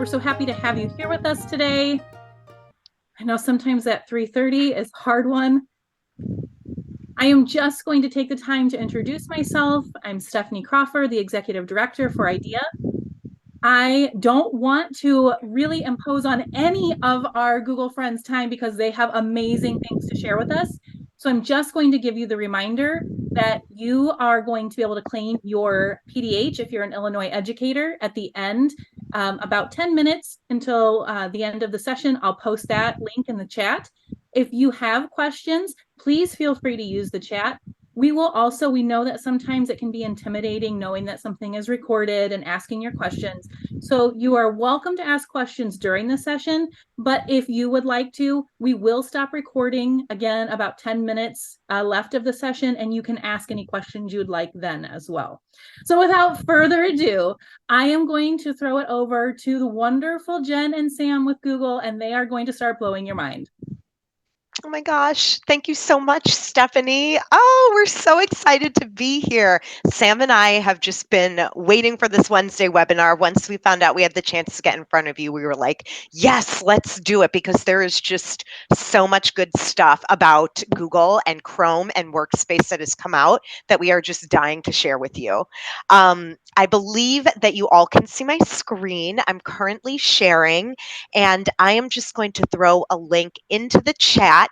We're so happy to have you here with us today. I know sometimes that 3:30 is a hard one. I am just going to take the time to introduce myself. I'm Stephanie Crawford, the Executive Director for IDEA. I don't want to really impose on any of our Google Friends time because they have amazing things to share with us. So I'm just going to give you the reminder that you are going to be able to claim your PDH if you're an Illinois educator at the end, about 10 minutes until the end of the session. I'll post that link in the chat. If you have questions, please feel free to use the chat. We know that sometimes it can be intimidating knowing that something is recorded and asking your questions. So you are welcome to ask questions during the session, but if you would like to, we will stop recording again about 10 minutes left of the session, and you can ask any questions you'd like then as well. So without further ado, I am going to throw it over to the wonderful Jen and Sam with Google, and they are going to start blowing your mind. Oh my gosh, thank you so much, Stephanie. Oh, we're so excited to be here. Sam and I have just been waiting for this Wednesday webinar. Once we found out we had the chance to get in front of you, we were like, yes, let's do it, because there is just so much good stuff about Google and Chrome and Workspace that has come out that we are just dying to share with you. I believe that you all can see my screen. I'm currently sharing, and I am just going to throw a link into the chat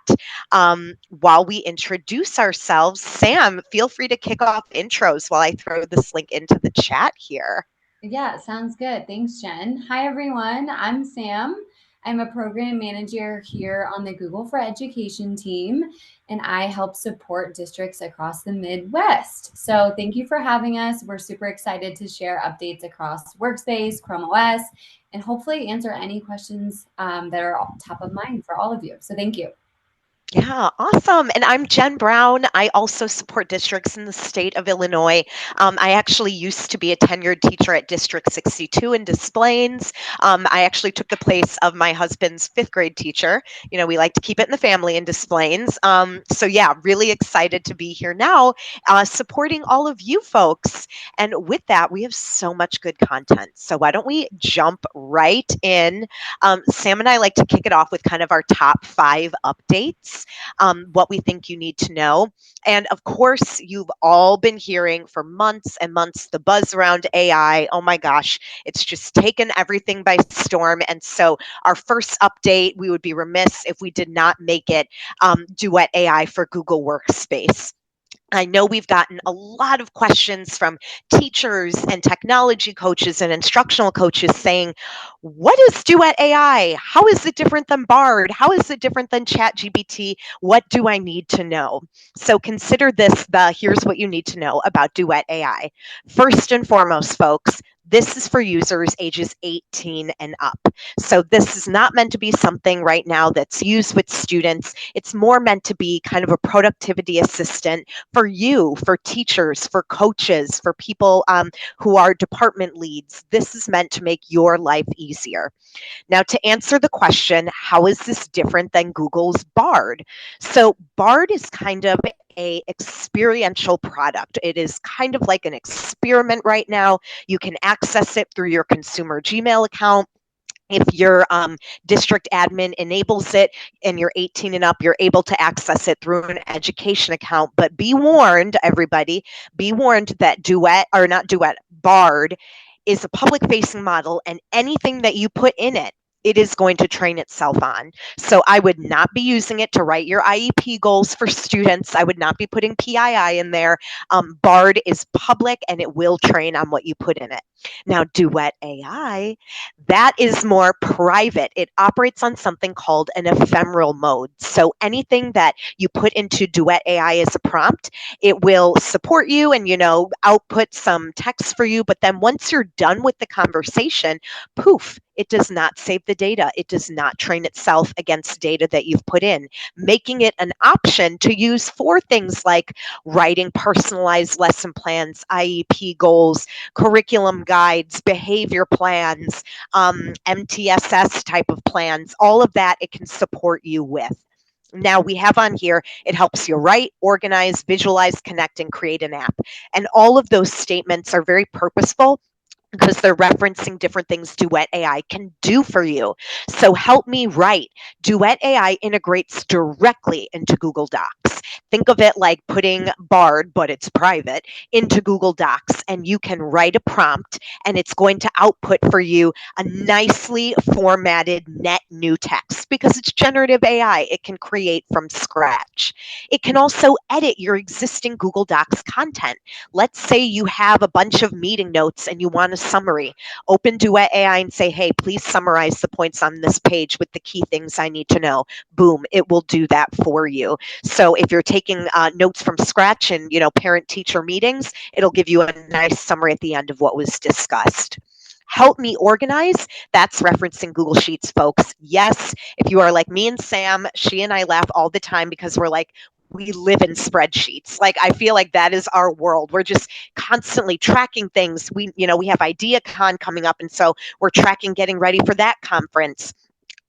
while we introduce ourselves. Sam, feel free to kick off intros while I throw this link into the chat here. Yeah, sounds good. Thanks, Jen. Hi, everyone. I'm Sam. I'm a program manager here on the Google for Education team, and I help support districts across the Midwest. So thank you for having us. We're super excited to share updates across Workspace, ChromeOS, and hopefully answer any questions that are top of mind for all of you. So thank you. Yeah, awesome. And I'm Jen Brown. I also support districts in the state of Illinois. I actually used to be a tenured teacher at District 62 in Des Plaines. I actually took the place of my husband's fifth grade teacher. You know, we like to keep it in the family in Des Plaines. So yeah, really excited to be here now, supporting all of you folks. And with that, we have so much good content. So why don't we jump right in? Sam and I like to kick it off with kind of our top 5 updates. What we think you need to know. And of course, you've all been hearing for months and months the buzz around AI. Oh my gosh, it's just taken everything by storm. And so our first update, we would be remiss if we did not make it Duet AI for Google Workspace. I know we've gotten a lot of questions from teachers and technology coaches and instructional coaches saying, what is Duet AI? How is it different than Bard? How is it different than ChatGPT? What do I need to know? So consider this here's what you need to know about Duet AI. First and foremost, folks, this is for users ages 18 and up. So this is not meant to be something right now that's used with students. It's more meant to be kind of a productivity assistant for you, for teachers, for coaches, for people who are department leads. This is meant to make your life easier. Now, to answer the question, how is this different than Google's Bard? So Bard is kind of a experiential product. It is kind of like an experiment right now. You can access it through your consumer Gmail account. If your district admin enables it and you're 18 and up, you're able to access it through an education account. But be warned, everybody, be warned that Bard is a public-facing model, and anything that you put in it, it is going to train itself on. So I would not be using it to write your IEP goals for students. I would not be putting PII in there. Bard is public and it will train on what you put in it. Now, Duet AI, that is more private. It operates on something called an ephemeral mode. So anything that you put into Duet AI as a prompt, it will support you and, output some text for you. But then once you're done with the conversation, poof, it does not save the data. It does not train itself against data that you've put in, making it an option to use for things like writing personalized lesson plans, IEP goals, curriculum guides, behavior plans, MTSS type of plans. All of that it can support you with. Now we have on here, it helps you write, organize, visualize, connect, and create an app. And all of those statements are very purposeful because they're referencing different things Duet AI can do for you. So help me write. Duet AI integrates directly into Google Docs. Think of it like putting Bard, but it's private, into Google Docs, and you can write a prompt and it's going to output for you a nicely formatted net new text because it's generative AI. It can create from scratch. It can also edit your existing Google Docs content. Let's say you have a bunch of meeting notes and you want a summary. Open Duet AI and say, hey, please summarize the points on this page with the key things I need to know. Boom, it will do that for you. So if you're taking notes from scratch in, parent-teacher meetings, it'll give you a nice summary at the end of what was discussed. Help me organize. That's referencing Google Sheets, folks. Yes, if you are like me and Sam, she and I laugh all the time because we're like, we live in spreadsheets. Like, I feel like that is our world. We're just constantly tracking things. We have IdeaCon coming up, and so we're tracking getting ready for that conference.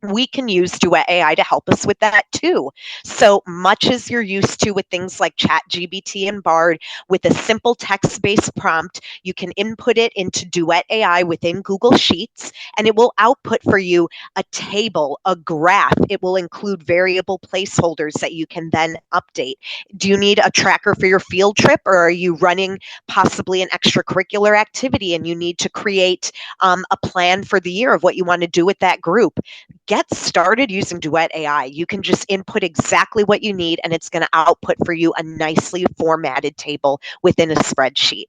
We can use Duet AI to help us with that too. So much as you're used to with things like ChatGPT and Bard, with a simple text-based prompt, you can input it into Duet AI within Google Sheets, and it will output for you a table, a graph. It will include variable placeholders that you can then update. Do you need a tracker for your field trip, or are you running possibly an extracurricular activity and you need to create a plan for the year of what you want to do with that group? Get started using Duet AI. You can just input exactly what you need, and it's going to output for you a nicely formatted table within a spreadsheet.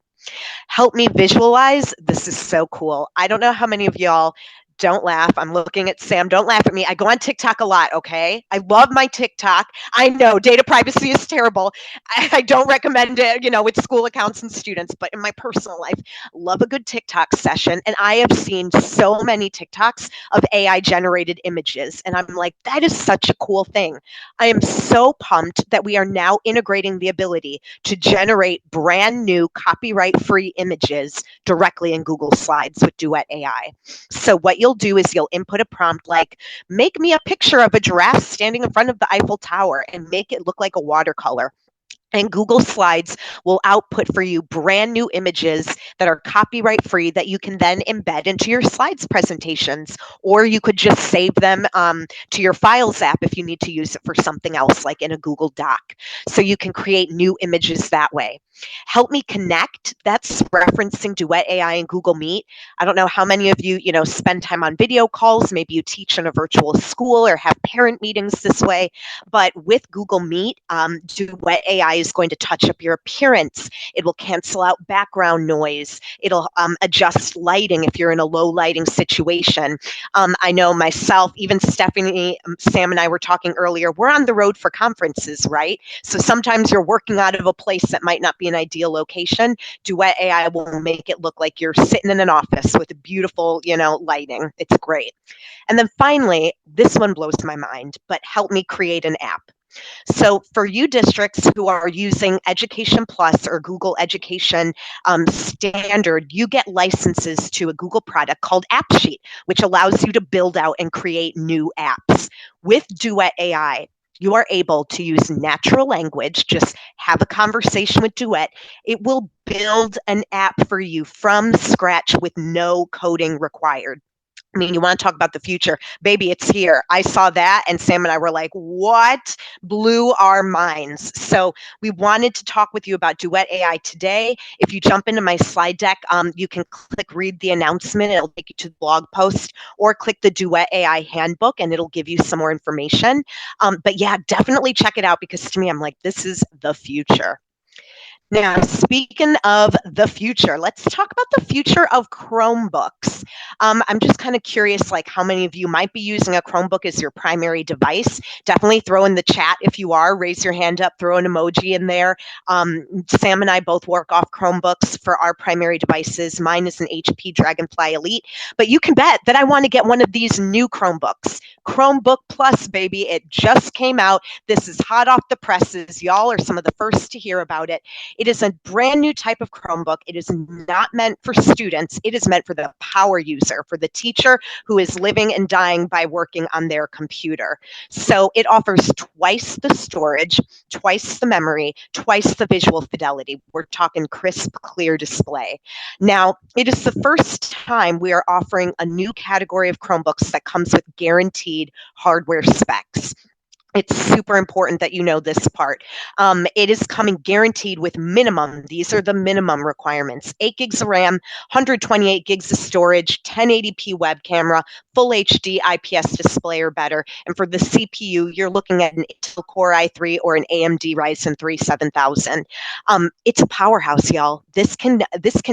Help me visualize. This is so cool. I don't know how many of y'all, don't laugh. I'm looking at Sam. Don't laugh at me. I go on TikTok a lot, okay? I love my TikTok. I know data privacy is terrible. I don't recommend it, with school accounts and students, but in my personal life, love a good TikTok session. And I have seen so many TikToks of AI generated images. And I'm like, that is such a cool thing. I am so pumped that we are now integrating the ability to generate brand new copyright free images directly in Google Slides with Duet AI. So what you'll do is you'll input a prompt like, make me a picture of a giraffe standing in front of the Eiffel Tower and make it look like a watercolor. And Google Slides will output for you brand new images that are copyright free that you can then embed into your slides presentations. Or you could just save them to your Files app if you need to use it for something else, like in a Google Doc. So you can create new images that way. Help me connect. That's referencing Duet AI and Google Meet. I don't know how many of you, spend time on video calls. Maybe you teach in a virtual school or have parent meetings this way. But with Google Meet, Duet AI is going to touch up your appearance. It will cancel out background noise. It'll adjust lighting if you're in a low lighting situation. I know myself, even Stephanie, Sam and I were talking earlier, we're on the road for conferences, right? So sometimes you're working out of a place that might not be an ideal location. Duet AI will make it look like you're sitting in an office with beautiful, lighting. It's great. And then finally, this one blows my mind, but help me create an app. So for you districts who are using Education Plus or Google Education Standard, you get licenses to a Google product called AppSheet, which allows you to build out and create new apps. With Duet AI, you are able to use natural language, just have a conversation with Duet. It will build an app for you from scratch with no coding required. I mean, you want to talk about the future, baby, it's here. I saw that and Sam and I were like, what? Blew our minds. So we wanted to talk with you about Duet AI today. If you jump into my slide deck, you can click read the announcement. It'll take you to the blog post, or click the Duet AI handbook and it'll give you some more information. But yeah, definitely check it out, because to me, I'm like, this is the future. Now, speaking of the future, let's talk about the future of Chromebooks. I'm just kind of curious, like, how many of you might be using a Chromebook as your primary device? Definitely throw in the chat if you are. Raise your hand up, throw an emoji in there. Sam and I both work off Chromebooks for our primary devices. Mine is an HP Dragonfly Elite, but you can bet that I want to get one of these new Chromebooks. Chromebook Plus, baby, it just came out. This is hot off the presses. Y'all are some of the first to hear about it. It is a brand new type of Chromebook. It is not meant for students. It is meant for the power user, for the teacher who is living and dying by working on their computer. So it offers twice the storage, twice the memory, twice the visual fidelity. We're talking crisp, clear display. Now, it is the first time we are offering a new category of Chromebooks that comes with guaranteed hardware specs. It's super important that you know this part. It is coming guaranteed with minimum. These are the minimum requirements: 8 gigs of RAM, 128 gigs of storage, 1080p web camera, full HD IPS display or better. And for the CPU, you're looking at an Intel Core i3 or an AMD Ryzen 3 7000. It's a powerhouse, y'all. This can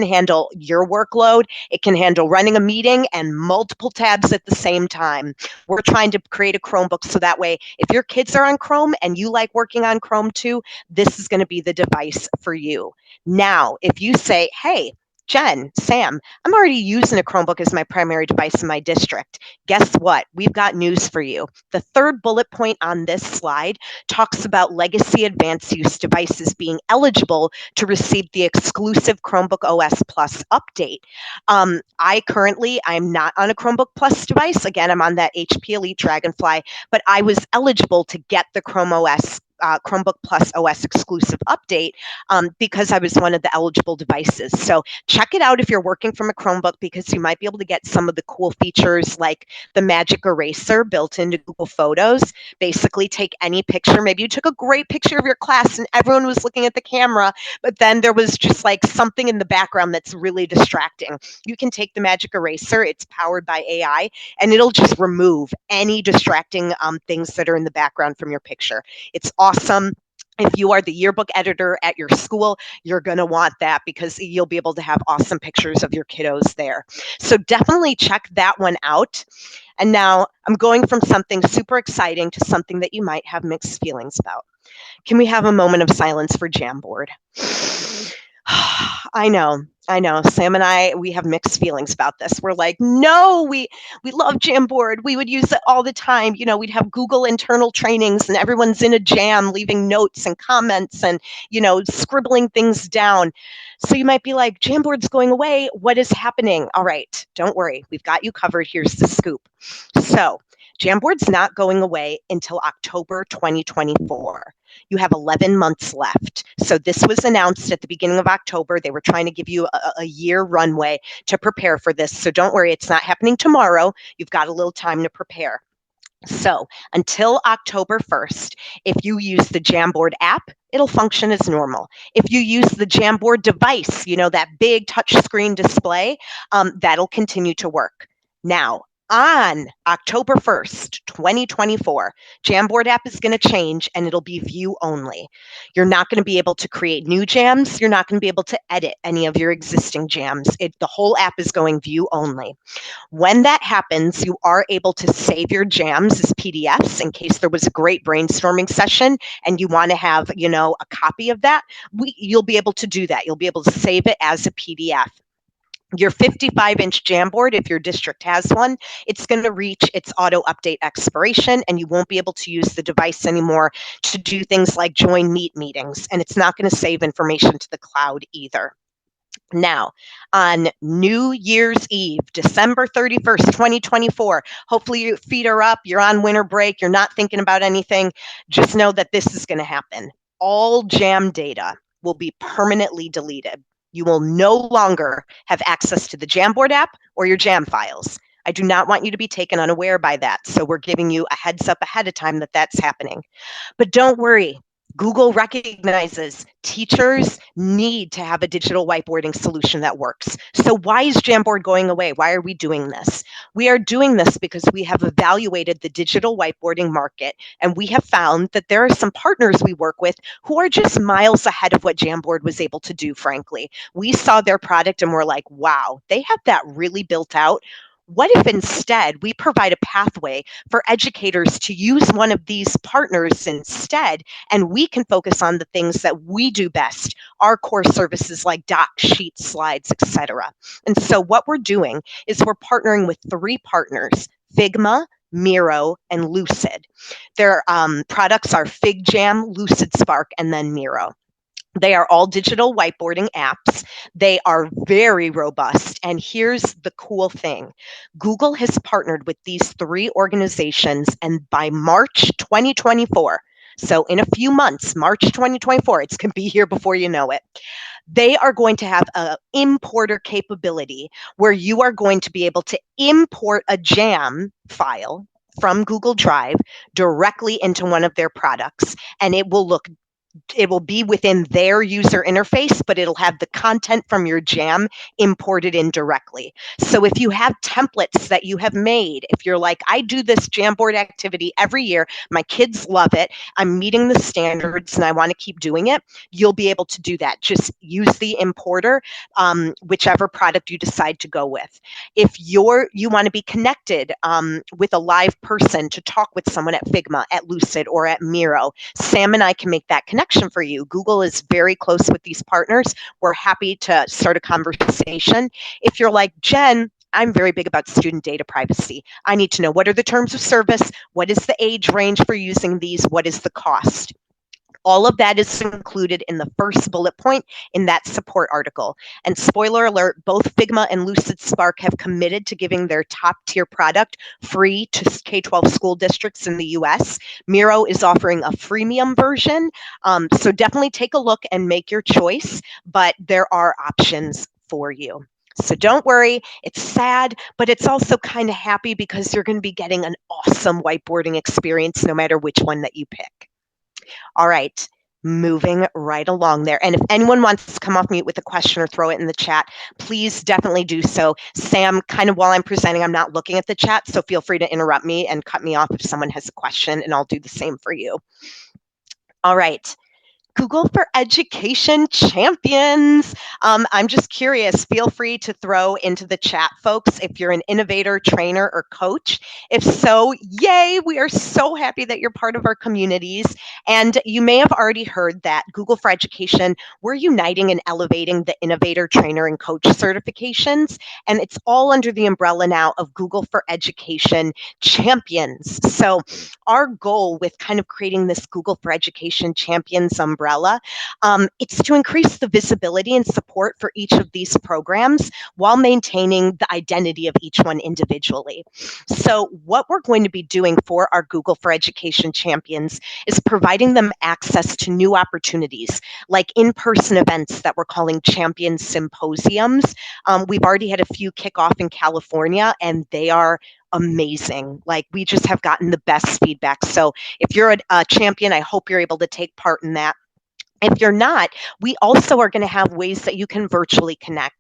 handle your workload. It can handle running a meeting and multiple tabs at the same time. We're trying to create a Chromebook so that way, if your kids are on Chrome and you like working on Chrome too, this is going to be the device for you. Now, if you say, hey, Jen, Sam, I'm already using a Chromebook as my primary device in my district. Guess what? We've got news for you. The third bullet point on this slide talks about legacy advanced use devices being eligible to receive the exclusive Chromebook OS Plus update. I'm not on a Chromebook Plus device. Again, I'm on that HP Elite Dragonfly, but I was eligible to get the Chromebook Plus OS exclusive update because I was one of the eligible devices. So check it out if you're working from a Chromebook, because you might be able to get some of the cool features like the magic eraser built into Google Photos. Basically, take any picture. Maybe you took a great picture of your class and everyone was looking at the camera, but then there was just like something in the background that's really distracting. You can take the magic eraser, it's powered by AI, and it'll just remove any distracting things that are in the background from your picture. It's awesome. If you are the yearbook editor at your school, you're going to want that because you'll be able to have awesome pictures of your kiddos there. So definitely check that one out. And now I'm going from something super exciting to something that you might have mixed feelings about. Can we have a moment of silence for Jamboard? I know. Sam and I, we have mixed feelings about this. We're like, no, we love Jamboard. We would use it all the time. You know, we'd have Google internal trainings and everyone's in a jam, leaving notes and comments and, scribbling things down. So you might be like, Jamboard's going away. What is happening? All right, don't worry. We've got you covered. Here's the scoop. So Jamboard's not going away until October 2024. You have 11 months left. So this was announced at the beginning of October. They were trying to give you a year runway to prepare for this. So don't worry, it's not happening tomorrow. You've got a little time to prepare. So until October 1st, if you use the Jamboard app, it'll function as normal. If you use the Jamboard device, that big touchscreen display, that'll continue to work. Now, on October 1st, 2024, Jamboard app is going to change and it'll be view only. You're not going to be able to create new jams. You're not going to be able to edit any of your existing jams. The whole app is going view only. When that happens, you are able to save your jams as PDFs in case there was a great brainstorming session and you want to have, a copy of that. You'll be able to do that. You'll be able to save it as a PDF. Your 55-inch Jamboard, if your district has one, it's going to reach its auto update expiration and you won't be able to use the device anymore to do things like join Meet meetings, and it's not going to save information to the cloud either. Now, on New Year's Eve, December 31st, 2024, hopefully your feet are up, you're on winter break, you're not thinking about anything, just know that this is going to happen. All jam data will be permanently deleted. You will no longer have access to the Jamboard app or your jam files. I do not want you to be taken unaware by that, so we're giving you a heads up ahead of time that that's happening. But don't worry. Google recognizes teachers need to have a digital whiteboarding solution that works. So why is Jamboard going away? Why are we doing this? We are doing this because we have evaluated the digital whiteboarding market, and we have found that there are some partners we work with who are just miles ahead of what Jamboard was able to do, frankly. We saw their product and we're like, wow, they have that really built out. What if instead we provide a pathway for educators to use one of these partners instead, and we can focus on the things that we do best, our core services like docs, sheets, slides, etc. And so what we're doing is we're partnering with 3 partners: Figma, Miro, and Lucid. Their products are FigJam, Lucid Spark, and then Miro. They are all digital whiteboarding apps. They are very robust. And here's the cool thing. Google has partnered with these 3 organizations, and by March 2024, so in a few months, March 2024, it's going to be here before you know it, they are going to have an importer capability where you are going to be able to import a jam file from Google Drive directly into one of their products, and it will be within their user interface, but it'll have the content from your jam imported in directly. So if you have templates that you have made, if you're like, I do this Jamboard activity every year, my kids love it, I'm meeting the standards and I want to keep doing it, you'll be able to do that. Just use the importer, whichever product you decide to go with. If you want to be connected with a live person to talk with someone at Figma, at Lucid, or at Miro, Sam and I can make that connection for you. Google is very close with these partners. We're happy to start a conversation. If you're like, Jen, I'm very big about student data privacy. I need to know, what are the terms of service? What is the age range for using these? What is the cost? All of that is included in the first bullet point in that support article. And spoiler alert, both Figma and Lucid Spark have committed to giving their top tier product free to K-12 school districts in the US. Miro is offering a freemium version. So definitely take a look and make your choice, but there are options for you. So don't worry, it's sad, but it's also kind of happy because you're going to be getting an awesome whiteboarding experience no matter which one that you pick. All right, moving right along there. And if anyone wants to come off mute with a question or throw it in the chat, please definitely do so. Sam, kind of while I'm presenting, I'm not looking at the chat, so feel free to interrupt me and cut me off if someone has a question, and I'll do the same for you. All right. Google for Education champions. I'm just curious, feel free to throw into the chat, folks, if you're an innovator, trainer, or coach. If so, yay, we are so happy that you're part of our communities. And you may have already heard that Google for Education, we're uniting and elevating the innovator, trainer, and coach certifications. And it's all under the umbrella now of Google for Education champions. So our goal with kind of creating this Google for Education champions umbrella, it's to increase the visibility and support for each of these programs while maintaining the identity of each one individually. So what we're going to be doing for our Google for Education champions is providing them access to new opportunities, like in-person events that we're calling champion symposiums. We've already had a few kick off in California, and they are amazing. Like, we just have gotten the best feedback. So if you're a champion, I hope you're able to take part in that. If you're not, we also are going to have ways that you can virtually connect.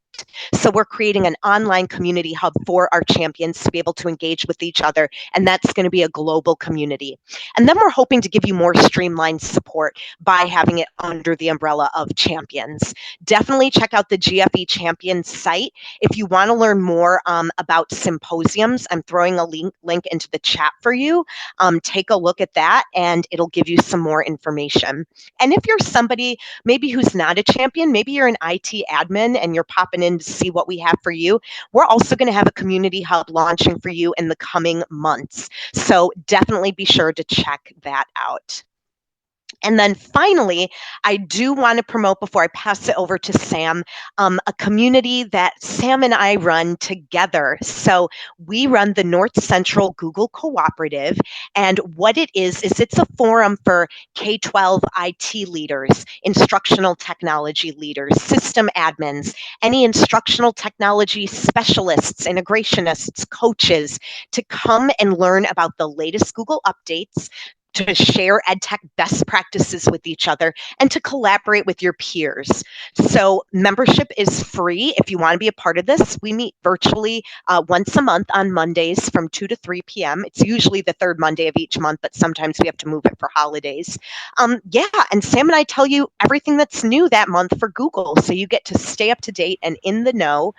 So we're creating an online community hub for our champions to be able to engage with each other, and that's going to be a global community. And then we're hoping to give you more streamlined support by having it under the umbrella of champions. Definitely check out the GFE Champions site. If you want to learn more about symposiums, I'm throwing a link into the chat for you. Take a look at that, and it'll give you some more information. And if you're somebody maybe who's not a champion, maybe you're an IT admin and you're popping in to see what we have for you, we're also going to have a community hub launching for you in the coming months. So definitely be sure to check that out. And then finally, I do want to promote, before I pass it over to Sam, a community that Sam and I run together. So we run the North Central Google Cooperative, and what it is it's a forum for K-12 IT leaders, instructional technology leaders, system admins, any instructional technology specialists, integrationists, coaches, to come and learn about the latest Google updates, to share EdTech best practices with each other, and to collaborate with your peers. So membership is free if you want to be a part of this. We meet virtually once a month on Mondays from 2 to 3 p.m. It's usually the third Monday of each month, but sometimes we have to move it for holidays. Yeah, and Sam and I tell you everything that's new that month for Google, so you get to stay up to date and in the know.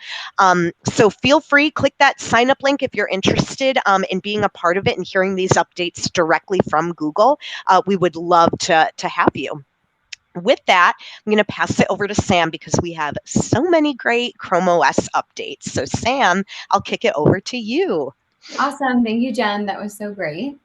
So feel free, click that sign up link if you're interested in being a part of it and hearing these updates directly from Google. We would love to have you. With that, I'm going to pass it over to Sam because we have so many great ChromeOS updates. So Sam, I'll kick it over to you. Awesome. Thank you, Jen. That was so great.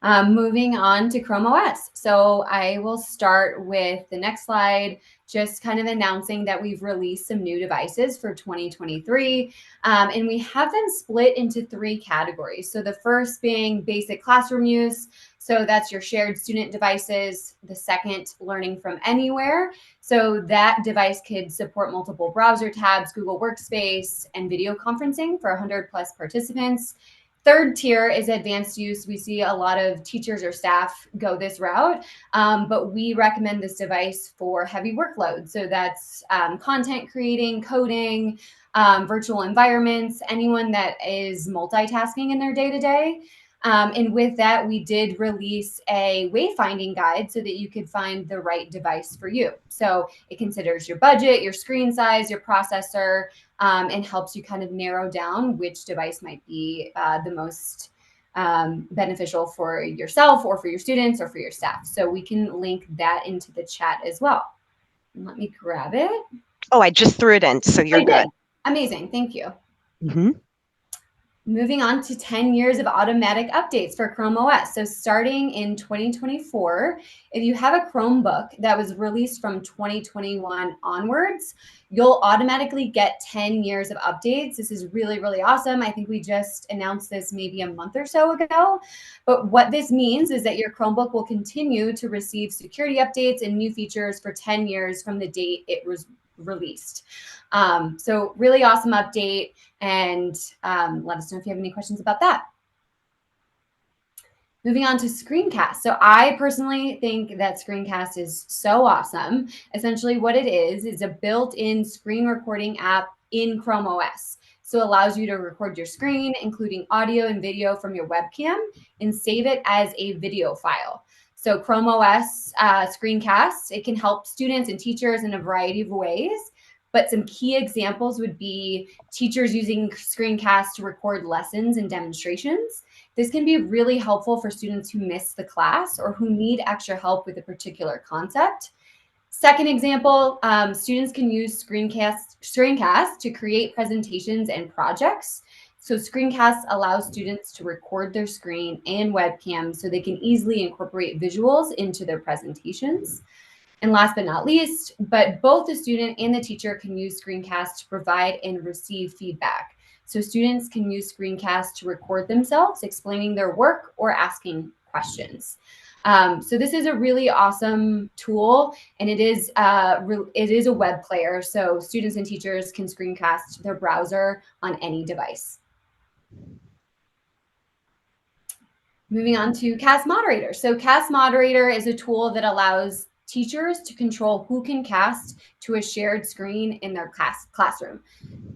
Moving on to ChromeOS. So I will start with the next slide, just kind of announcing that we've released some new devices for 2023. And we have them split into 3 categories. So the first being basic classroom use. So that's your shared student devices. The second, learning from anywhere. So that device could support multiple browser tabs, Google Workspace, and video conferencing for 100 plus participants. Third tier is advanced use. We see a lot of teachers or staff go this route, but we recommend this device for heavy workload. So that's content creating, coding, virtual environments, anyone that is multitasking in their day-to-day. And with that, we did release a wayfinding guide so that you could find the right device for you. So it considers your budget, your screen size, your processor, and helps you kind of narrow down which device might be the most beneficial for yourself or for your students or for your staff. So we can link that into the chat as well. Let me grab it. Oh, I just threw it in, so you're good. Amazing. Thank you. Mm-hmm. Moving on to 10 years of automatic updates for Chrome OS. So starting in 2024, if you have a Chromebook that was released from 2021 onwards, you'll automatically get 10 years of updates. This is really, really awesome. I think we just announced this maybe a month or so ago. But what this means is that your Chromebook will continue to receive security updates and new features for 10 years from the date it was released. So really awesome update, and let us know if you have any questions about that. Moving on to screencast. So I personally think that screencast is so awesome. Essentially what it is a built-in screen recording app in Chrome OS. So it allows you to record your screen, including audio and video from your webcam, and save it as a video file. So Chrome OS screencast, it can help students and teachers in a variety of ways. But some key examples would be teachers using screencasts to record lessons and demonstrations. This can be really helpful for students who miss the class or who need extra help with a particular concept. Second example, students can use screencasts to create presentations and projects. So screencasts allow students to record their screen and webcam so they can easily incorporate visuals into their presentations. And last but not least, but both the student and the teacher can use screencasts to provide and receive feedback. So students can use screencasts to record themselves, explaining their work or asking questions. So this is a really awesome tool, and it is a web player. So students and teachers can screencast their browser on any device. Moving on to Cast Moderator. So Cast Moderator is a tool that allows teachers to control who can cast to a shared screen in their classroom.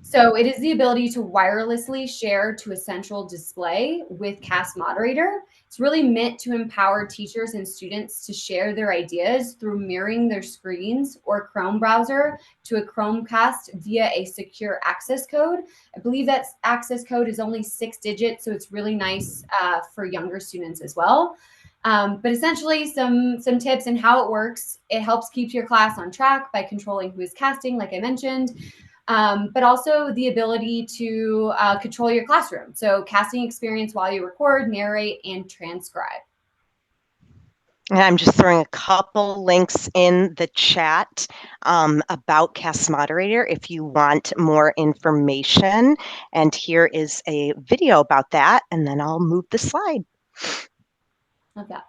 So it is the ability to wirelessly share to a central display with Cast Moderator. It's really meant to empower teachers and students to share their ideas through mirroring their screens or Chrome browser to a Chromecast via a secure access code. I believe that access code is only 6 digits, so it's really nice for younger students as well. But essentially some tips and how it works. It helps keep your class on track by controlling who is casting, like I mentioned, but also the ability to control your classroom. So casting experience while you record, narrate, and transcribe. And I'm just throwing a couple links in the chat about Cast Moderator if you want more information. And here is a video about that, and then I'll move the slide. Love that.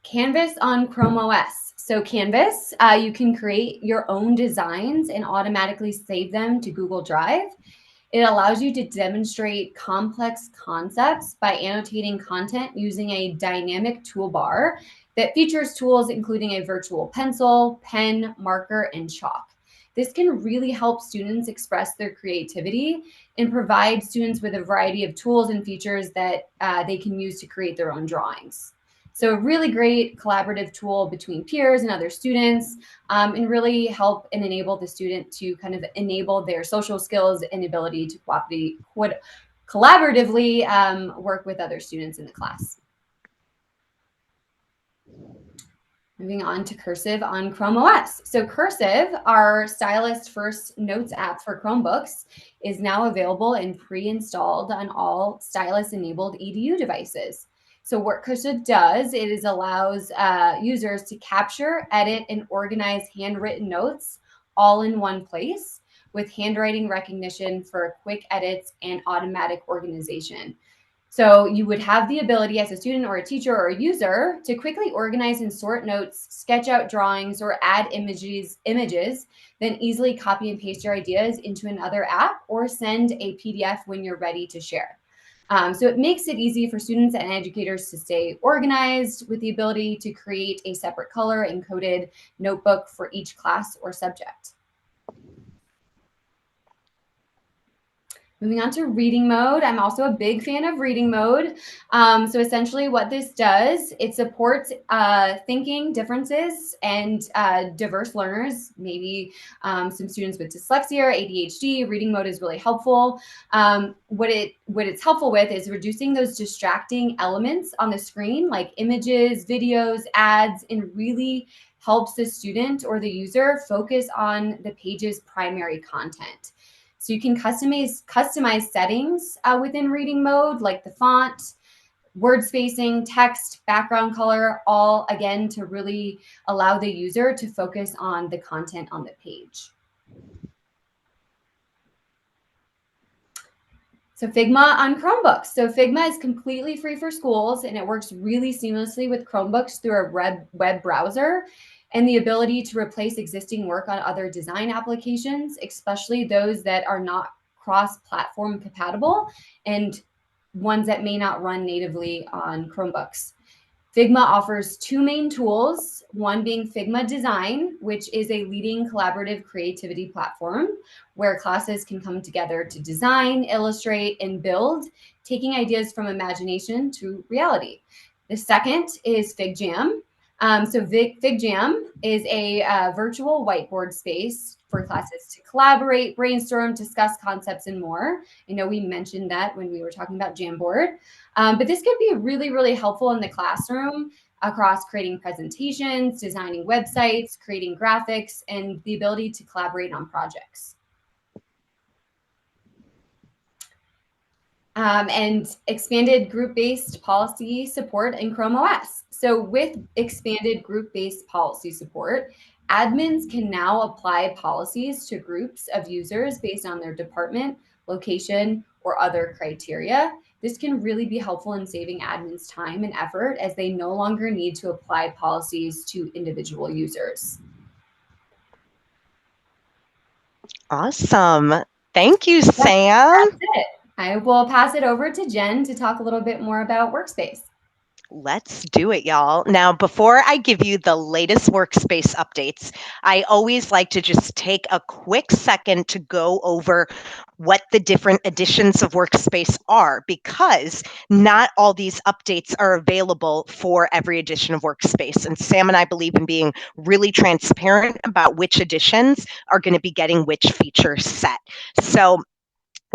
Canvas on Chrome OS. So Canvas, you can create your own designs and automatically save them to Google Drive. It allows you to demonstrate complex concepts by annotating content using a dynamic toolbar that features tools including a virtual pencil, pen, marker, and chalk. This can really help students express their creativity and provide students with a variety of tools and features that they can use to create their own drawings. So a really great collaborative tool between peers and other students, and really help and enable the student to kind of enable their social skills and ability to collaboratively work with other students in the class. Moving on to Cursive on Chrome OS. So Cursive, our stylist first notes app for Chromebooks, is now available and pre-installed on all stylus-enabled EDU devices. So what Kusha does, allows users to capture, edit, and organize handwritten notes all in one place with handwriting recognition for quick edits and automatic organization. So you would have the ability as a student or a teacher or a user to quickly organize and sort notes, sketch out drawings, or add images, then easily copy and paste your ideas into another app or send a PDF when you're ready to share. So it makes it easy for students and educators to stay organized with the ability to create a separate color encoded notebook for each class or subject. Moving on to reading mode. I'm also a big fan of reading mode. So essentially what this does, it supports thinking differences and diverse learners, maybe some students with dyslexia or ADHD. Reading mode is really helpful. What it's helpful with is reducing those distracting elements on the screen, like images, videos, ads, and really helps the student or the user focus on the page's primary content. So you can customize settings within reading mode, like the font, word spacing, text, background color, all again to really allow the user to focus on the content on the page. So Figma on Chromebooks. So Figma is completely free for schools, and it works really seamlessly with Chromebooks through a web browser and the ability to replace existing work on other design applications, especially those that are not cross-platform compatible and ones that may not run natively on Chromebooks. Figma offers two main tools, one being Figma Design, which is a leading collaborative creativity platform where classes can come together to design, illustrate, and build, taking ideas from imagination to reality. The second is FigJam. FigJam is a virtual whiteboard space for classes to collaborate, brainstorm, discuss concepts, and more. I know we mentioned that when we were talking about Jamboard. But this could be really, really helpful in the classroom across creating presentations, designing websites, creating graphics, and the ability to collaborate on projects. And expanded group-based policy support in ChromeOS. So with expanded group-based policy support, admins can now apply policies to groups of users based on their department, location, or other criteria. This can really be helpful in saving admins time and effort as they no longer need to apply policies to individual users. Awesome. Thank you, Sam. That's it. I will pass it over to Jen to talk a little bit more about Workspace. Let's do it, y'all. Now, before I give you the latest Workspace updates, I always like to just take a quick second to go over what the different editions of Workspace are, because not all these updates are available for every edition of Workspace. And Sam and I believe in being really transparent about which editions are going to be getting which feature set. So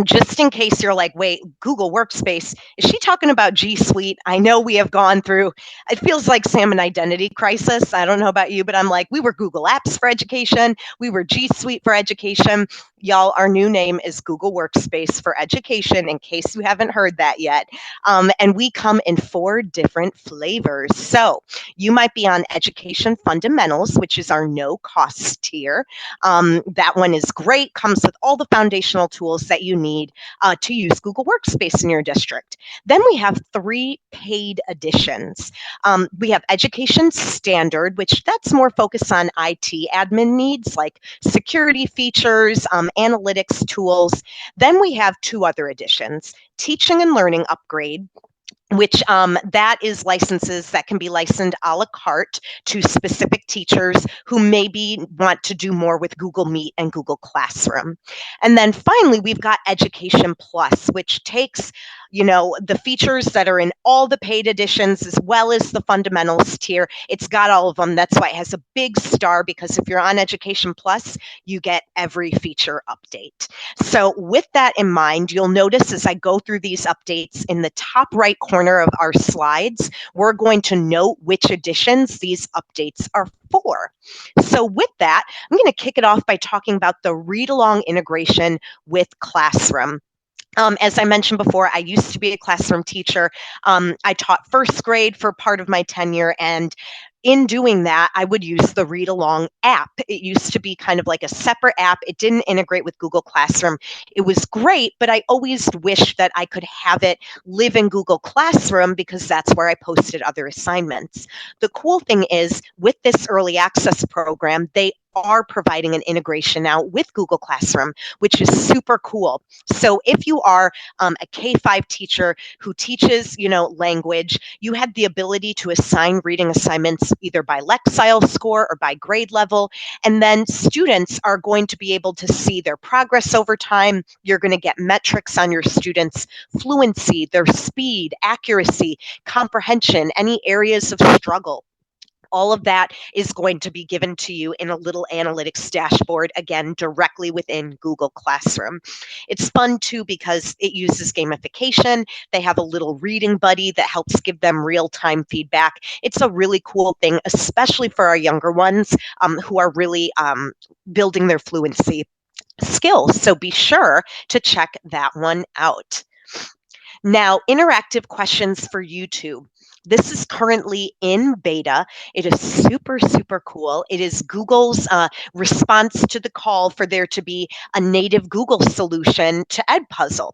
just in case you're like, wait, Google Workspace, is she talking about G Suite? I know we have gone through, it feels like Sam, an identity crisis. I don't know about you, but I'm like, we were Google Apps for education. We were G Suite for education. Y'all, our new name is Google Workspace for education, in case you haven't heard that yet. And we come in 4 different flavors. So you might be on Education Fundamentals, which is our no cost tier. That one is great, comes with all the foundational tools that you need to use Google Workspace in your district. Then we have 3 paid editions. We have Education Standard, which that's more focused on IT admin needs like security features, analytics tools. Then we have 2 other editions, Teaching and Learning Upgrade, which that is licenses that can be licensed a la carte to specific teachers who maybe want to do more with Google Meet and Google Classroom. And then finally, we've got Education Plus, which takes, you know, the features that are in all the paid editions as well as the fundamentals tier. It's got all of them. That's why it has a big star, because if you're on Education Plus, you get every feature update. So with that in mind, you'll notice as I go through these updates in the top right corner of our slides, we're going to note which editions these updates are for. So with that, I'm going to kick it off by talking about the read-along integration with Classroom. As I mentioned before, I used to be a classroom teacher. I taught first grade for part of my tenure, and in doing that, I would use the Read Along app. It used to be kind of like a separate app. It didn't integrate with Google Classroom. It was great, but I always wished that I could have it live in Google Classroom because that's where I posted other assignments. The cool thing is, with this early access program, they are providing an integration now with Google Classroom, which is super cool. So if you are a K-5 teacher who teaches, language, you had the ability to assign reading assignments either by Lexile score or by grade level. And then students are going to be able to see their progress over time. You're going to get metrics on your students' fluency, their speed, accuracy, comprehension, any areas of struggle. All of that is going to be given to you in a little analytics dashboard, again, directly within Google Classroom. It's fun too because it uses gamification. They have a little reading buddy that helps give them real-time feedback. It's a really cool thing, especially for our younger ones who are really building their fluency skills. So be sure to check that one out. Now, interactive questions for YouTube. This is currently in beta. It is super, super cool. It is Google's response to the call for there to be a native Google solution to Edpuzzle.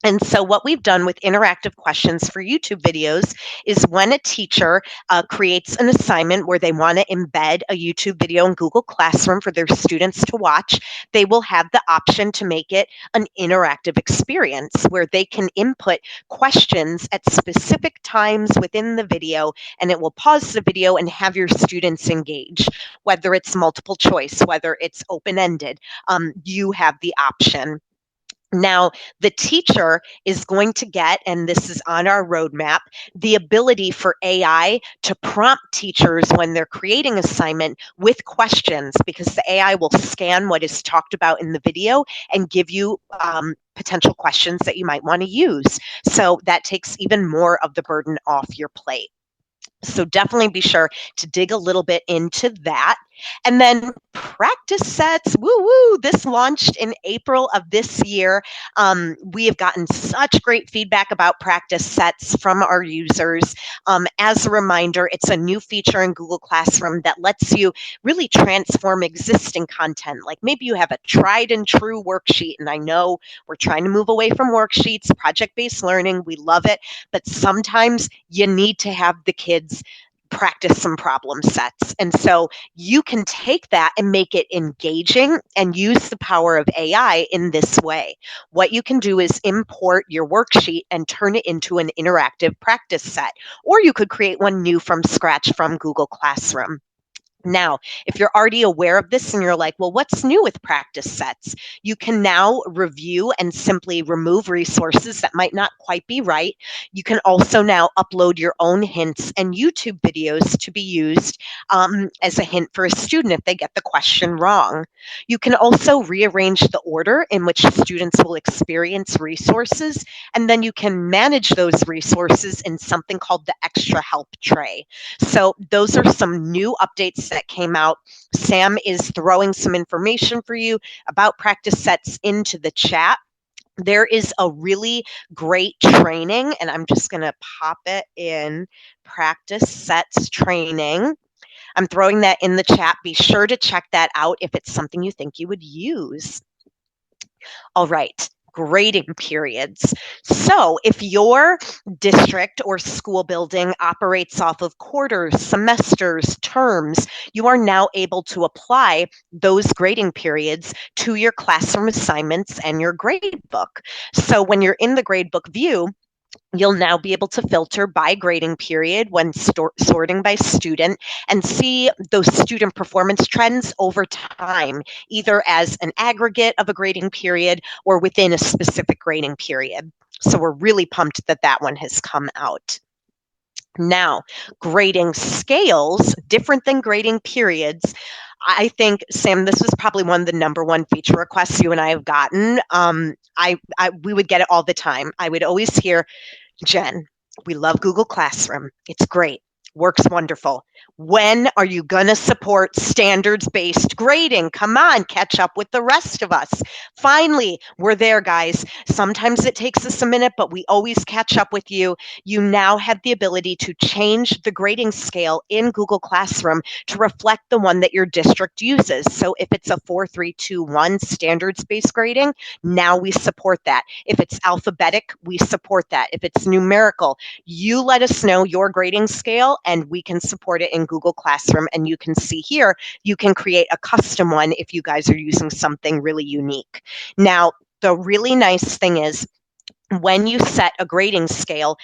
And so what we've done with interactive questions for YouTube videos is when a teacher creates an assignment where they want to embed a YouTube video in Google Classroom for their students to watch, they will have the option to make it an interactive experience where they can input questions at specific times within the video, and it will pause the video and have your students engage. Whether it's multiple choice, whether it's open-ended, you have the option. Now, the teacher is going to get, and this is on our roadmap, the ability for AI to prompt teachers when they're creating assignment with questions, because the AI will scan what is talked about in the video and give you potential questions that you might want to use. So that takes even more of the burden off your plate. So definitely be sure to dig a little bit into that. And then practice sets, woo woo, this launched in April of this year. We have gotten such great feedback about practice sets from our users. As a reminder, it's a new feature in Google Classroom that lets you really transform existing content. Like maybe you have a tried and true worksheet, and I know we're trying to move away from worksheets, project-based learning, we love it, but sometimes you need to have the kids practice some problem sets. And so you can take that and make it engaging and use the power of AI in this way. What you can do is import your worksheet and turn it into an interactive practice set, or you could create one new from scratch from Google Classroom. Now, if you're already aware of this and you're like, well, what's new with practice sets? You can now review and simply remove resources that might not quite be right. You can also now upload your own hints and YouTube videos to be used as a hint for a student if they get the question wrong. You can also rearrange the order in which students will experience resources, and then you can manage those resources in something called the extra help tray. So those are some new updates that came out. Sam is throwing some information for you about practice sets into the chat. There is a really great training, and I'm just going to pop it in, practice sets training. I'm throwing that in the chat. Be sure to check that out if it's something you think you would use. All right, grading periods. So if your district or school building operates off of quarters, semesters, terms, you are now able to apply those grading periods to your classroom assignments and your grade book. So when you're in the gradebook view, you'll now be able to filter by grading period when sorting by student and see those student performance trends over time, either as an aggregate of a grading period or within a specific grading period. So we're really pumped that that one has come out. Now, grading scales, different than grading periods. I think, Sam, this was probably one of the #1 feature requests you and I have gotten. We would get it all the time. I would always hear, Jen, we love Google Classroom. It's great. Works wonderful. When are you going to support standards-based grading? Come on, catch up with the rest of us. Finally, we're there, guys. Sometimes it takes us a minute, but we always catch up with you. You now have the ability to change the grading scale in Google Classroom to reflect the one that your district uses. So if it's a 4-3-2-1 standards-based grading, now we support that. If it's alphabetic, we support that. If it's numerical, you let us know your grading scale and we can support it in Google Classroom. And you can see here, you can create a custom one if you guys are using something really unique. Now, the really nice thing is when you set a grading scale,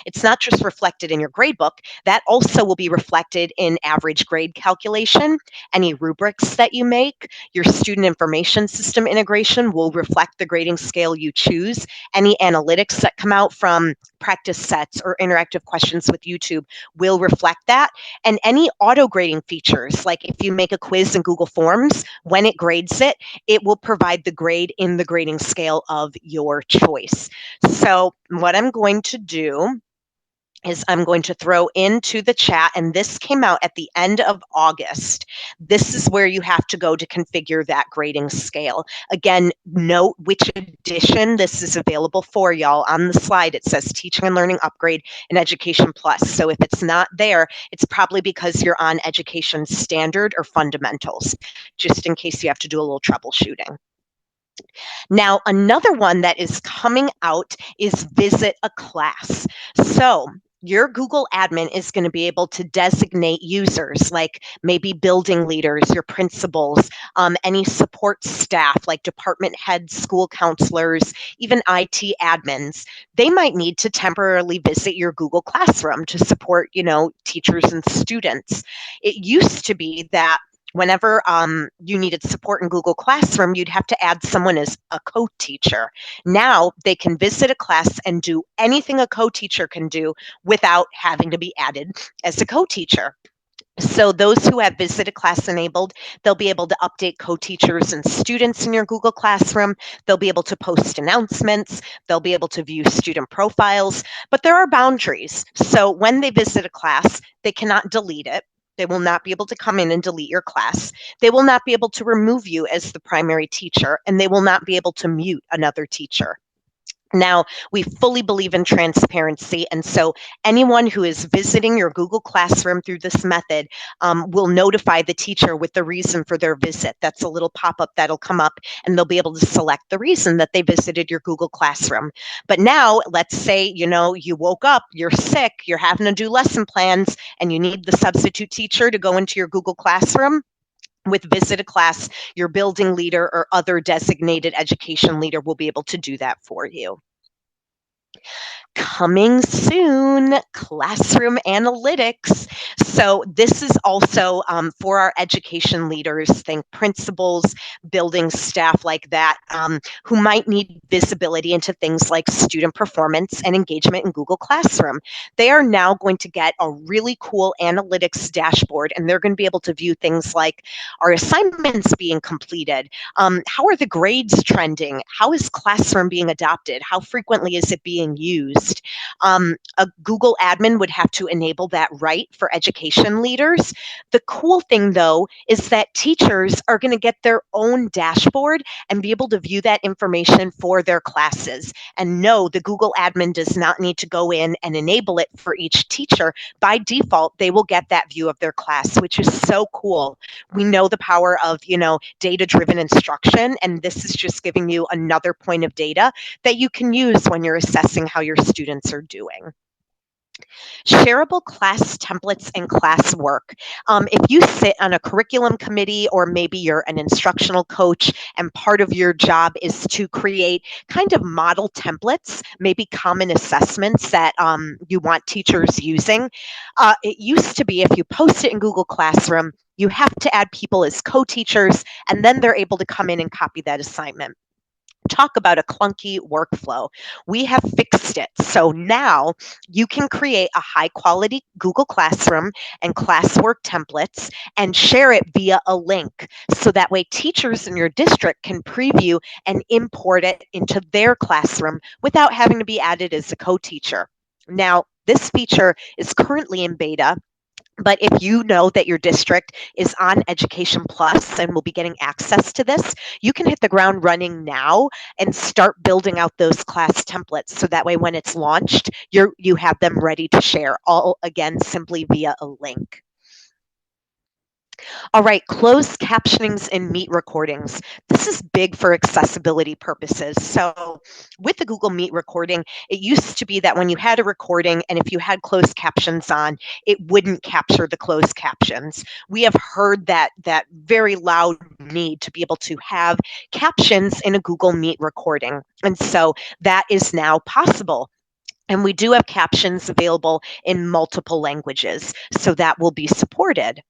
it's not just reflected in your gradebook, that also will be reflected in average grade calculation, any rubrics that you make, your student information system integration will reflect the grading scale you choose, any analytics that come out from practice sets or interactive questions with YouTube will reflect that, and any auto grading features, like if you make a quiz in Google Forms, when it grades it, it will provide the grade in the grading scale of your choice. So what I'm going to do is I'm going to throw into the chat, and this came out at the end of August. This is where you have to go to configure that grading scale. Again, note which edition this is available for, y'all. On the slide, it says Teaching and Learning Upgrade and Education Plus. So if it's not there, it's probably because you're on Education Standard or Fundamentals, just in case you have to do a little troubleshooting. Now, another one that is coming out is Visit a Class. So your Google admin is going to be able to designate users like maybe building leaders, your principals, any support staff like department heads, school counselors, even IT admins. They might need to temporarily visit your Google Classroom to support, teachers and students. It used to be that whenever you needed support in Google Classroom, you'd have to add someone as a co-teacher. Now they can visit a class and do anything a co-teacher can do without having to be added as a co-teacher. So those who have Visit a Class enabled, they'll be able to update co-teachers and students in your Google Classroom. They'll be able to post announcements. They'll be able to view student profiles, but there are boundaries. So when they visit a class, they cannot delete it. They will not be able to come in and delete your class. They will not be able to remove you as the primary teacher, and they will not be able to mute another teacher. Now, we fully believe in transparency, and so anyone who is visiting your Google Classroom through this method will notify the teacher with the reason for their visit. That's a little pop-up that'll come up, and they'll be able to select the reason that they visited your Google Classroom. But now, let's say, you woke up, you're sick, you're having to do lesson plans, and you need the substitute teacher to go into your Google Classroom. With Visit a Class, your building leader or other designated education leader will be able to do that for you. Coming soon, classroom analytics. So this is also for our education leaders, think principals, building staff like that, who might need visibility into things like student performance and engagement in Google Classroom. They are now going to get a really cool analytics dashboard, and they're going to be able to view things like, are assignments being completed? How are the grades trending? How is Classroom being adopted? How frequently is it being used? A Google admin would have to enable that right for education leaders. The cool thing, though, is that teachers are going to get their own dashboard and be able to view that information for their classes. And no, the Google admin does not need to go in and enable it for each teacher. By default, they will get that view of their class, which is so cool. We know the power of, data-driven instruction, and this is just giving you another point of data that you can use when you're assessing how your students are doing. Shareable class templates and classwork. If you sit on a curriculum committee, or maybe you're an instructional coach and part of your job is to create kind of model templates, maybe common assessments that you want teachers using. It used to be if you post it in Google Classroom, you have to add people as co-teachers, and then they're able to come in and copy that assignment. Talk about a clunky workflow. We have fixed it. So now you can create a high quality Google Classroom and classwork templates and share it via a link. So that way teachers in your district can preview and import it into their classroom without having to be added as a co-teacher. Now, this feature is currently in beta, but if you know that your district is on Education Plus and will be getting access to this, you can hit the ground running now and start building out those class templates. So that way, when it's launched, you have them ready to share, all again, simply via a link. All right, closed captionings in Meet recordings. This is big for accessibility purposes. So with the Google Meet recording, it used to be that when you had a recording and if you had closed captions on, it wouldn't capture the closed captions. We have heard that very loud need to be able to have captions in a Google Meet recording. And so that is now possible. And we do have captions available in multiple languages, so that will be supported.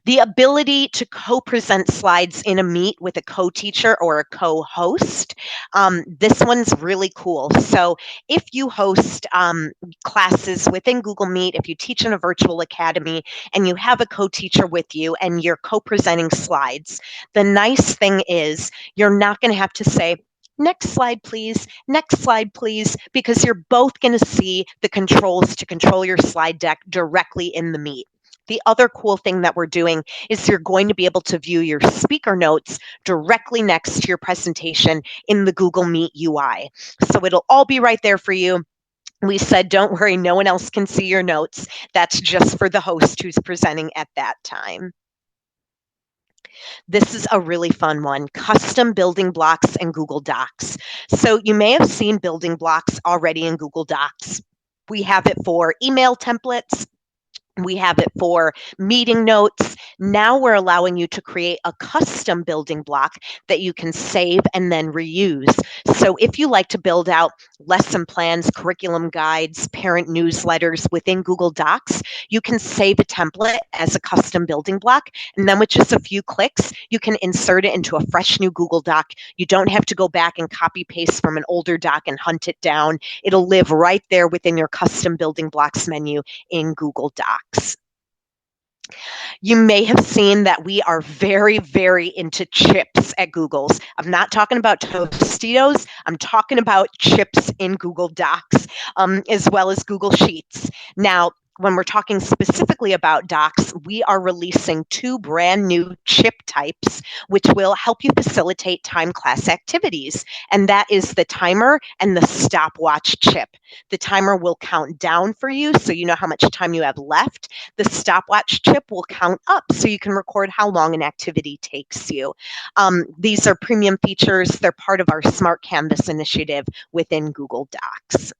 The ability to co-present slides in a Meet with a co-teacher or a co-host. This one's really cool. So if you host classes within Google Meet, if you teach in a virtual academy and you have a co-teacher with you and you're co-presenting slides, the nice thing is you're not going to have to say, next slide, please. Next slide, please, because you're both going to see the controls to control your slide deck directly in the Meet. The other cool thing that we're doing is you're going to be able to view your speaker notes directly next to your presentation in the Google Meet UI. So it'll all be right there for you. We said, don't worry, no one else can see your notes. That's just for the host who's presenting at that time. This is a really fun one, custom building blocks in Google Docs. So you may have seen building blocks already in Google Docs. We have it for email templates. We have it for meeting notes. Now we're allowing you to create a custom building block that you can save and then reuse. So if you like to build out lesson plans, curriculum guides, parent newsletters within Google Docs, you can save a template as a custom building block. And then with just a few clicks, you can insert it into a fresh new Google Doc. You don't have to go back and copy paste from an older doc and hunt it down. It'll live right there within your custom building blocks menu in Google Docs. You may have seen that we are very, very into chips at Google's. I'm not talking about Tostitos. I'm talking about chips in Google Docs, as well as Google Sheets. Now, when we're talking specifically about Docs, we are releasing 2 brand new chip types, which will help you facilitate time class activities. And that is the timer and the stopwatch chip. The timer will count down for you so you know how much time you have left. The stopwatch chip will count up so you can record how long an activity takes you. These are premium features. They're part of our Smart Canvas initiative within Google Docs.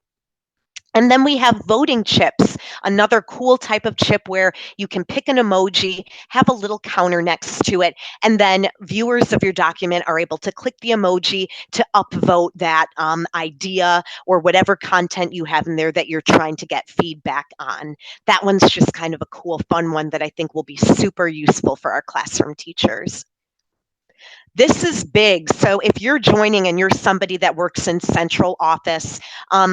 And then we have voting chips, another cool type of chip where you can pick an emoji, have a little counter next to it, and then viewers of your document are able to click the emoji to upvote that idea or whatever content you have in there that you're trying to get feedback on. That one's just kind of a cool, fun one that I think will be super useful for our classroom teachers. This is big. So if you're joining and you're somebody that works in central office,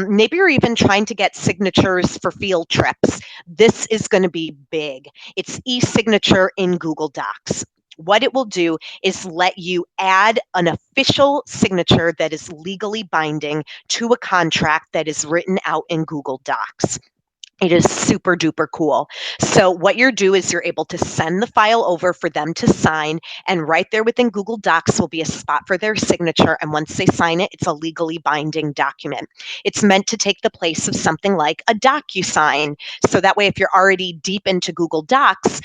maybe you're even trying to get signatures for field trips, this is going to be big. It's e-signature in Google Docs. What it will do is let you add an official signature that is legally binding to a contract that is written out in Google Docs. It is super duper cool. So what you do is you're able to send the file over for them to sign, and right there within Google Docs will be a spot for their signature. And once they sign it, it's a legally binding document. It's meant to take the place of something like a DocuSign. So that way, if you're already deep into Google Docs,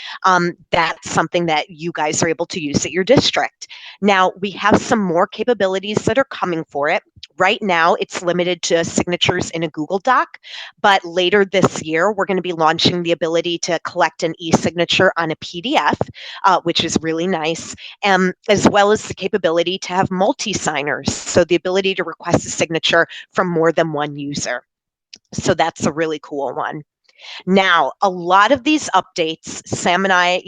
that's something that you guys are able to use at your district. Now, we have some more capabilities that are coming for it. Right now, it's limited to signatures in a Google Doc, but later this year, we're going to be launching the ability to collect an e-signature on a PDF, which is really nice, as well as the capability to have multi-signers, so the ability to request a signature from more than one user. So that's a really cool one. Now, a lot of these updates, Sam and I,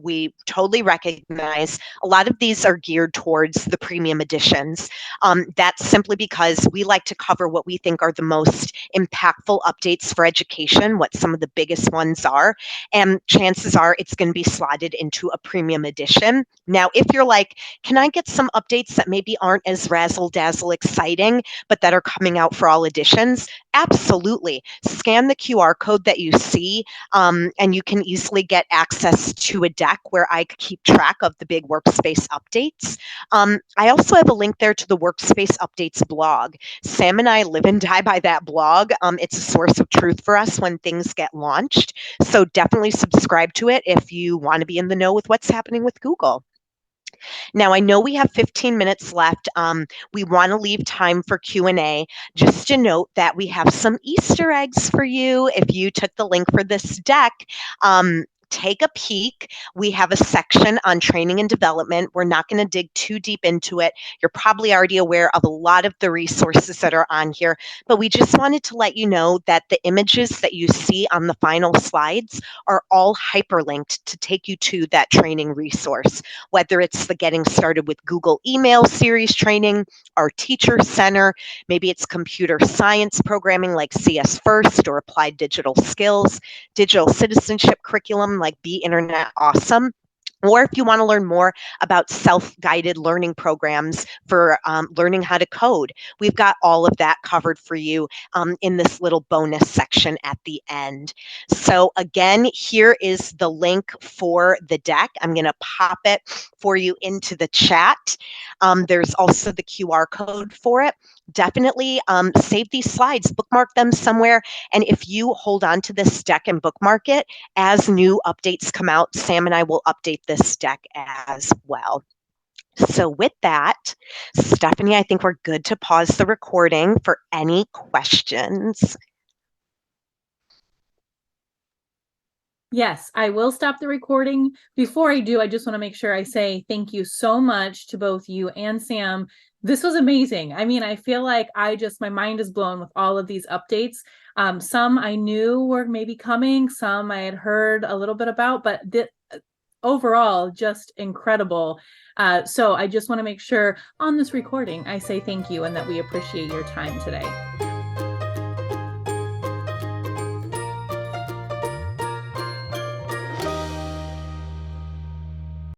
we totally recognize a lot of these are geared towards the premium editions. That's simply because we like to cover what we think are the most impactful updates for education, what some of the biggest ones are. And chances are it's going to be slotted into a premium edition. Now, if you're like, can I get some updates that maybe aren't as razzle dazzle exciting, but that are coming out for all editions? Absolutely. Scan the QR code that you see, and you can easily get access to a deck where I keep track of the big Workspace updates. I also have a link there to the Workspace updates blog. Sam and I live and die by that blog. It's a source of truth for us when things get launched. So definitely subscribe to it if you want to be in the know with what's happening with Google. Now, I know we have 15 minutes left. We want to leave time for Q&A. Just to note that we have some Easter eggs for you. If you took the link for this deck, take a peek. We have a section on training and development. We're not going to dig too deep into it. You're probably already aware of a lot of the resources that are on here, but we just wanted to let you know that the images that you see on the final slides are all hyperlinked to take you to that training resource, whether it's the Getting Started with Google Email series training, our Teacher Center, maybe it's computer science programming like CS First or Applied Digital Skills, digital citizenship curriculum like Be Internet Awesome. Or if you want to learn more about self-guided learning programs for learning how to code, we've got all of that covered for you in this little bonus section at the end. So again, here is the link for the deck. I'm going to pop it for you into the chat. There's also the QR code for it. Definitely save these slides, bookmark them somewhere. And if you hold on to this deck and bookmark it, as new updates come out, Sam and I will update this deck as well. So with that, Stephanie, I think we're good to pause the recording for any questions. Yes, I will stop the recording. Before I do, I just want to make sure I say thank you so much to both you and Sam. This was amazing. I mean, I feel like my mind is blown with all of these updates. Some I knew were maybe coming, some I had heard a little bit about, but overall, just incredible. So I just want to make sure on this recording, I say thank you and that we appreciate your time today.